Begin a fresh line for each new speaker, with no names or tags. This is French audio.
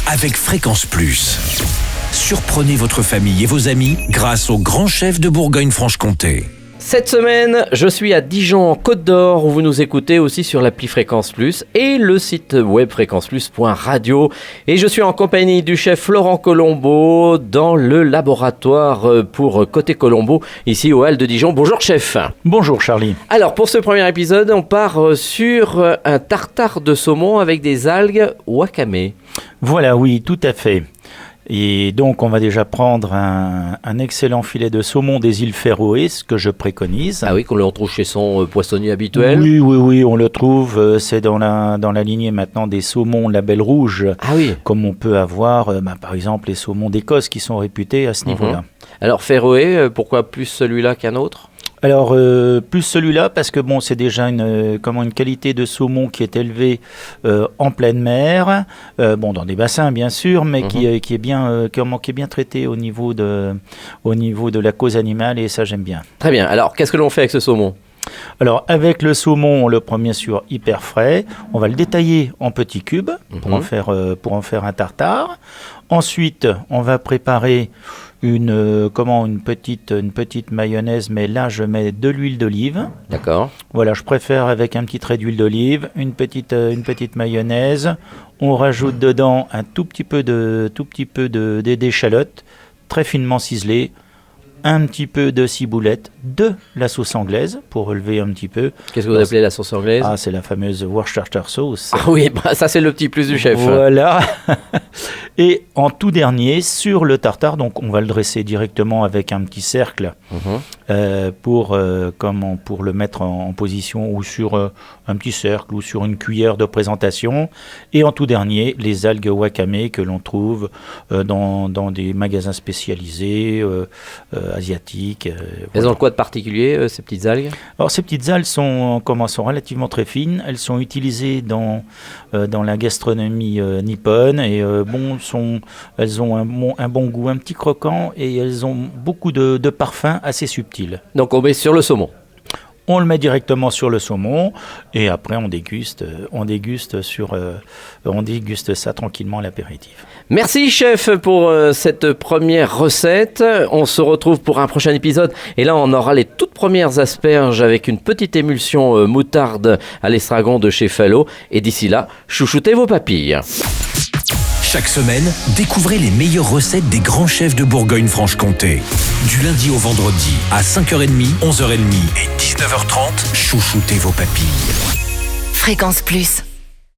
avec Fréquence Plus. Surprenez votre famille et vos amis grâce au grand chef de Bourgogne-Franche-Comté.
Cette semaine, je suis à Dijon, en Côte d'Or, où vous nous écoutez aussi sur l'appli Fréquence Plus et le site web fréquenceplus.radio. Et je suis en compagnie du chef Florent Colombo dans le laboratoire pour Côté Colombo, ici au Halles de Dijon. Bonjour chef.
Bonjour Charlie.
Alors pour ce premier épisode, on part sur un tartare de saumon avec des algues wakame.
Voilà, oui, tout à fait. Et donc, on va déjà prendre un excellent filet de saumon des îles Féroé, ce que je préconise.
Ah oui, qu'on le retrouve chez son poissonnier habituel.
Oui, on le trouve. C'est dans la lignée maintenant des saumons label rouge.
Ah oui.
Comme on peut avoir, par exemple, les saumons d'Écosse qui sont réputés à ce niveau-là.
Alors, Féroé, pourquoi plus celui-là qu'un autre ?
Alors, plus celui-là, parce que bon, c'est déjà une qualité de saumon qui est élevée en pleine mer, dans des bassins bien sûr, mais qui est bien traité au niveau de la cause animale, et ça j'aime bien.
Très bien. Alors, qu'est-ce que l'on fait avec ce saumon ?
Alors, avec le saumon, on le prend bien sûr hyper frais. On va le détailler en petits cubes pour en faire un tartare. Ensuite, on va préparer une petite mayonnaise, mais là je mets de l'huile d'olive. D'accord. Voilà, je préfère avec un petit trait d'huile d'olive, une petite mayonnaise. On rajoute dedans un tout petit peu d'échalotes très finement ciselées, un petit peu de ciboulette, de la sauce anglaise pour relever un petit peu.
Qu'est-ce que vous appelez la sauce anglaise ?
Ah, c'est la fameuse Worcestershire sauce.
Ah oui, ça c'est le petit plus du chef.
Voilà. Et en tout dernier, sur le tartare, donc on va le dresser directement avec un petit cercle pour le mettre en position, ou sur un petit cercle ou sur une cuillère de présentation. Et en tout dernier, les algues wakame que l'on trouve dans des magasins spécialisés asiatiques.
Elles ont quoi de particulier, ces petites algues ?
Alors ces petites algues sont relativement très fines. Elles sont utilisées dans la gastronomie nippone et elles ont un bon goût, un petit croquant, et elles ont beaucoup de parfums assez subtils.
Donc on met sur le saumon.
On le met directement sur le saumon et après on déguste ça tranquillement à l'apéritif.
Merci chef pour cette première recette. On se retrouve pour un prochain épisode et là on aura les toutes premières asperges avec une petite émulsion moutarde à l'estragon de chez Fallo. Et d'ici là, chouchoutez vos papilles.
Chaque semaine, découvrez les meilleures recettes des grands chefs de Bourgogne-Franche-Comté. Du lundi au vendredi, à 5h30, 11h30 et 19h30, chouchoutez vos papilles.
Fréquence Plus.